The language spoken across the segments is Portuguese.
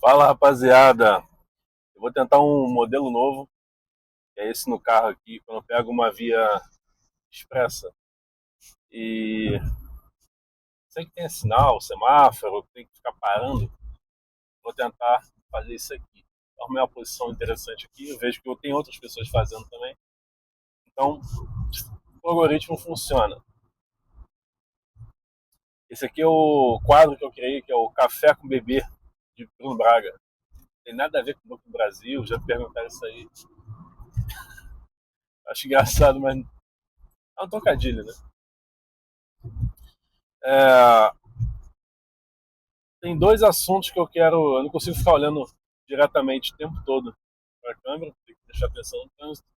Fala, rapaziada. Eu vou tentar um modelo novo, que é esse no carro aqui, quando eu pego uma via expressa e sei que tem sinal, semáforo, tem que ficar parando, vou tentar fazer isso aqui. Arrumei uma posição interessante aqui, eu vejo que tem outras pessoas fazendo também. Então, o algoritmo funciona. Esse aqui é o quadro que eu criei, que é o Café com Bebê, de Bruno Braga. Tem nada a ver com o Banco do Brasil, já me perguntaram isso aí. Acho engraçado, mas é um trocadilho, né? É, tem dois assuntos que eu quero. Eu não consigo ficar olhando diretamente o tempo todo para a câmera, tenho que prestar atenção no trânsito,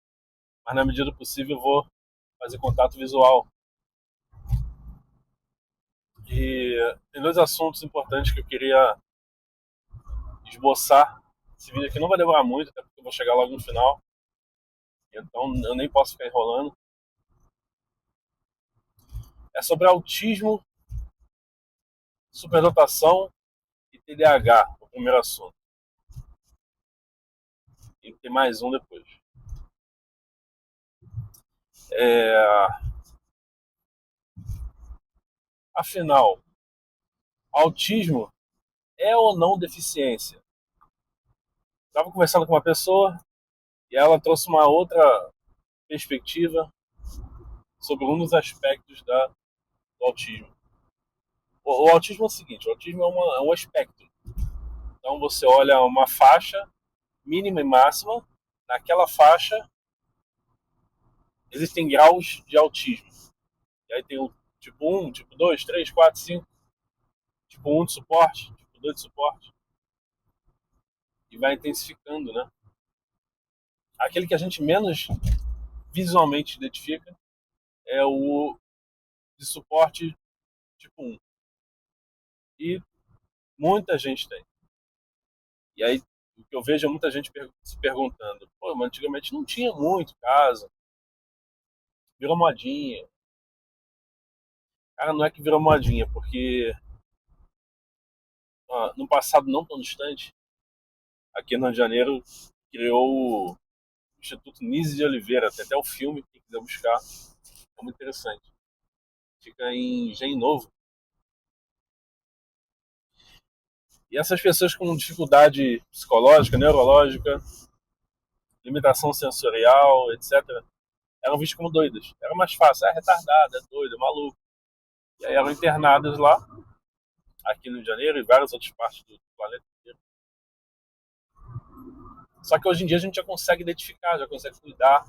mas na medida do possível eu vou fazer contato visual. E tem dois assuntos importantes que eu queria esboçar. Esse vídeo aqui não vai demorar muito, até porque eu vou chegar logo no final, então eu nem posso ficar enrolando. É sobre autismo, superdotação e TDAH, o primeiro assunto. E tem mais um depois. É, afinal, autismo é ou não deficiência? Estava conversando com uma pessoa e ela trouxe uma outra perspectiva sobre um dos aspectos do autismo. O autismo é o seguinte: o autismo é um espectro. Então você olha uma faixa mínima e máxima, naquela faixa existem graus de autismo. E aí tem o tipo um, tipo 2, 3, 4, 5, tipo um de suporte, tipo 2 de suporte, e vai intensificando, né? Aquele que a gente menos visualmente identifica é o de suporte tipo um. E muita gente tem. E aí o que eu vejo é muita gente se perguntando, pô, mas antigamente não tinha muito caso, virou modinha. Cara, não é que virou modinha, porque no passado não tão distante, aqui no Rio de Janeiro, criou o Instituto Nise de Oliveira, tem até o filme, quem quiser buscar, é muito interessante. Fica em Engenho Novo. E essas pessoas com dificuldade psicológica, neurológica, limitação sensorial, etc., eram vistas como doidas. Era mais fácil, é retardado, é doido, é maluco. E aí eram internados lá, aqui no Rio de Janeiro e várias outras partes do planeta inteiro. Só que hoje em dia a gente já consegue identificar, já consegue cuidar,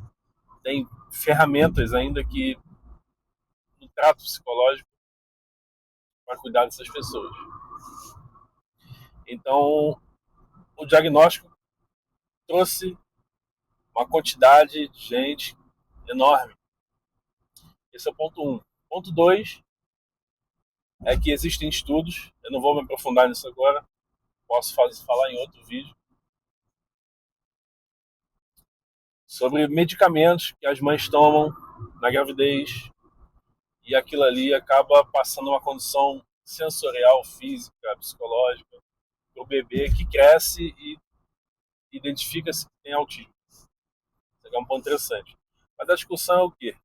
tem ferramentas ainda que no trato psicológico para cuidar dessas pessoas. Então, o diagnóstico trouxe uma quantidade de gente enorme. Esse é o ponto um. Ponto 2 é que existem estudos, eu não vou me aprofundar nisso agora, posso falar em outro vídeo, sobre medicamentos que as mães tomam na gravidez e aquilo ali acaba passando uma condição sensorial, física, psicológica para o bebê que cresce e identifica-se que tem autismo. Isso é um ponto interessante. Mas a discussão é o quê?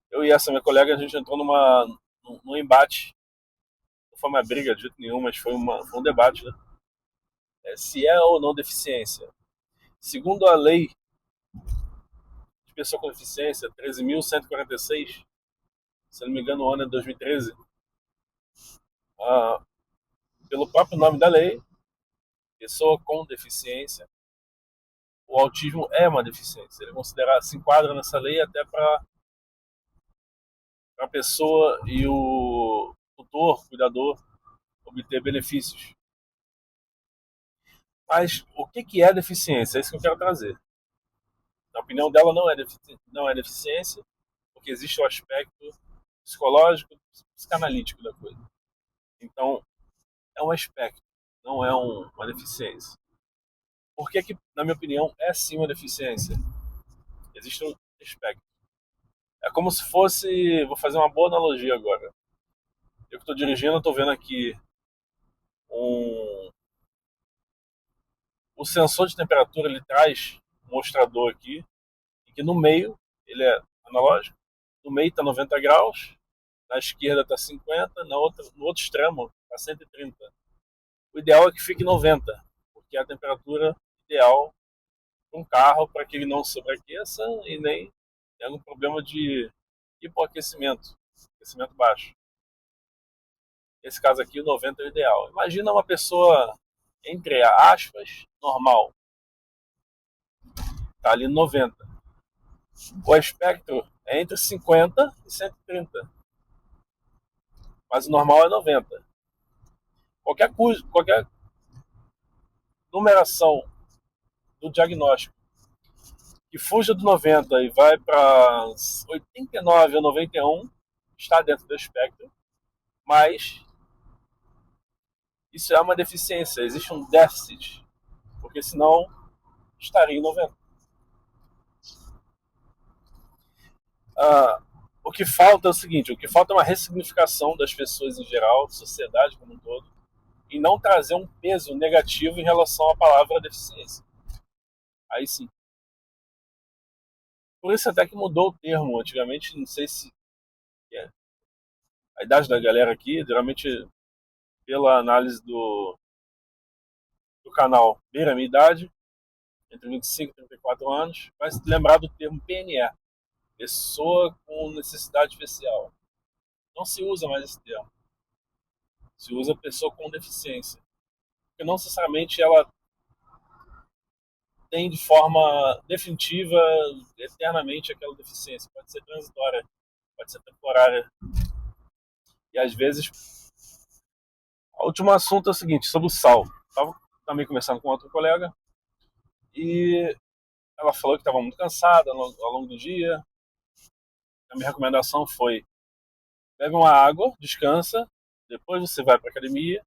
Eu e essa minha colega, a gente entrou num embate. Não foi uma briga de jeito nenhum, mas foi um debate, né? Se é ou não deficiência. Segundo a lei de pessoa com deficiência, 13.146, se não me engano, o ano é 2013, ah, pelo próprio nome da lei, pessoa com deficiência, o autismo é uma deficiência. Ele se enquadra nessa lei até para a pessoa e o tutor, cuidador, obter benefícios. Mas o que é deficiência? É isso que eu quero trazer. Na opinião dela, não é deficiência, porque existe o aspecto psicológico, psicanalítico da coisa. Então, é um aspecto, não é uma deficiência. Por que, na minha opinião, é sim uma deficiência? Existe um aspecto. É como se fosse. Vou fazer uma boa analogia agora. Eu que estou dirigindo, estou vendo aqui um, O sensor de temperatura ele traz um mostrador aqui, e que no meio ele é analógico, no meio está 90 graus, na esquerda está 50, no outro extremo está 130. O ideal é que fique 90, porque é a temperatura ideal para um carro para que ele não sobreaqueça e nem tenha um problema de hipoaquecimento, aquecimento baixo. Nesse caso aqui, o 90 é o ideal. Imagina uma pessoa, entre aspas, normal, está ali no 90. O espectro é entre 50 e 130, mas o normal é 90. Qualquer numeração do diagnóstico que fuja do 90 e vai para 89 ou 91 está dentro do espectro, mas isso é uma deficiência, existe um déficit, porque senão estaria em 90. Ah, o que falta é o seguinte, o que falta é uma ressignificação das pessoas em geral, da sociedade como um todo, e não trazer um peso negativo em relação à palavra deficiência. Aí sim. Por isso até que mudou o termo. Antigamente, não sei se é, a idade da galera aqui, geralmente pela análise do canal beira a minha idade, entre 25 e 34 anos, vai se lembrar do termo PNE, pessoa com necessidade especial. Não se usa mais esse termo. Se usa pessoa com deficiência. Porque não necessariamente ela tem de forma definitiva, eternamente, aquela deficiência. Pode ser transitória, pode ser temporária. E às vezes. O último assunto é o seguinte, sobre o sal. Estava também conversando com outro colega e ela falou que estava muito cansada ao longo do dia. A minha recomendação foi: bebe uma água, descansa, depois você vai para a academia.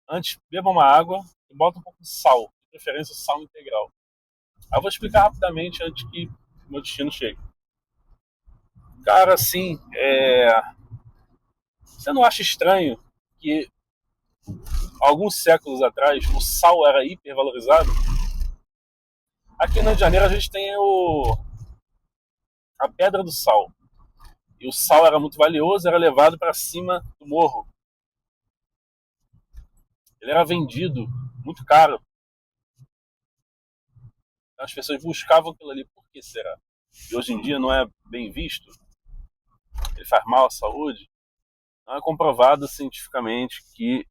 Antes, beba uma água e bota um pouco de sal, de preferência sal integral. Aí eu vou explicar rapidamente antes que o meu destino chegue. Cara, assim, você não acha estranho que alguns séculos atrás o sal era hipervalorizado? Aqui no Rio de Janeiro a gente tem a Pedra do Sal. E o sal era muito valioso, era levado para cima do morro. Ele era vendido muito caro. As pessoas buscavam aquilo ali. Por que será? E hoje em dia não é bem visto. Ele faz mal à saúde. Não é comprovado cientificamente que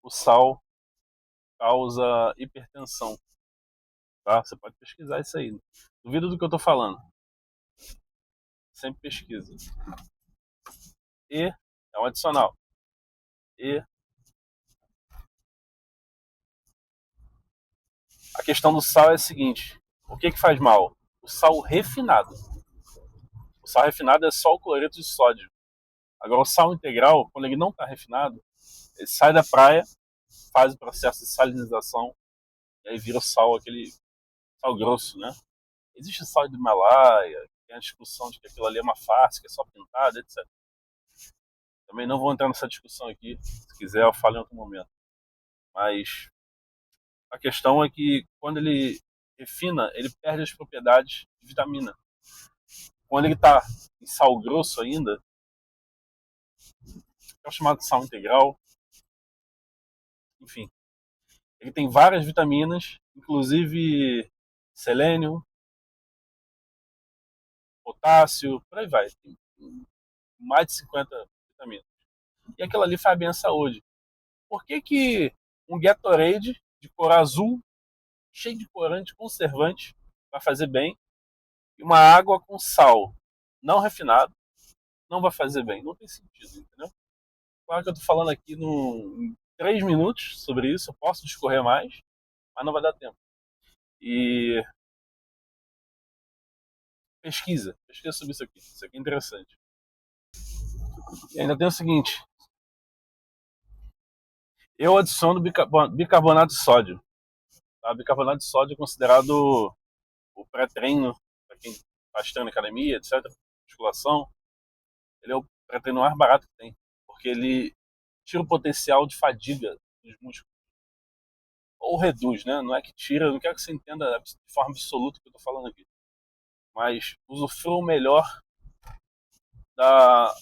o sal causa hipertensão. Tá? Você pode pesquisar isso aí. Duvido do que eu estou falando. Sempre pesquisa. E é um adicional. E a questão do sal é a seguinte: o que faz mal? O sal refinado. O sal refinado é só o cloreto de sódio. Agora, o sal integral, quando ele não está refinado, ele sai da praia, faz o processo de salinização e aí vira o sal, aquele sal grosso, né? Existe sal do Himalaia, tem a discussão de que aquilo ali é uma farsa, que é só pintado, etc. Também não vou entrar nessa discussão aqui. Se quiser, eu falo em outro momento. Mas a questão é que quando ele refina, ele perde as propriedades de vitamina. Quando ele está em sal grosso ainda, é o chamado sal integral, enfim, ele tem várias vitaminas, inclusive selênio, potássio, por aí vai. Tem mais de 50 vitaminas. E aquilo ali faz bem à saúde. Por que um Gatorade de cor azul, cheio de corante, conservante, vai fazer bem, e uma água com sal não refinado não vai fazer bem? Não tem sentido, entendeu? Claro que eu estou falando aqui em 3 minutos sobre isso, eu posso discorrer mais, mas não vai dar tempo. E pesquisa sobre isso aqui é interessante. E ainda tem o seguinte, eu adiciono bicarbonato de sódio. Tá? Bicarbonato de sódio é considerado o pré-treino para quem faz treino na academia, etc. Musculação. Ele é o pré-treino mais barato que tem, porque ele tira o potencial de fadiga dos músculos. ou reduz, né? Não é que tira, não quero que você entenda de forma absoluta o que eu estou falando aqui, mas usufrua melhor da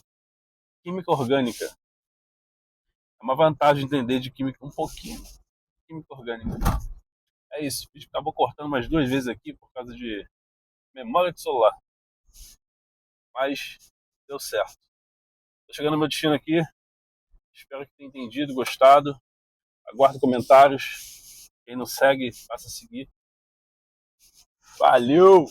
química orgânica. É uma vantagem entender de química um pouquinho, química orgânica. É isso, o vídeo acabou cortando umas 2 vezes aqui por causa de memória de celular, mas deu certo. Tô chegando no meu destino aqui, espero que tenha entendido, gostado. Aguardo comentários. Quem não segue, passa a seguir. Valeu!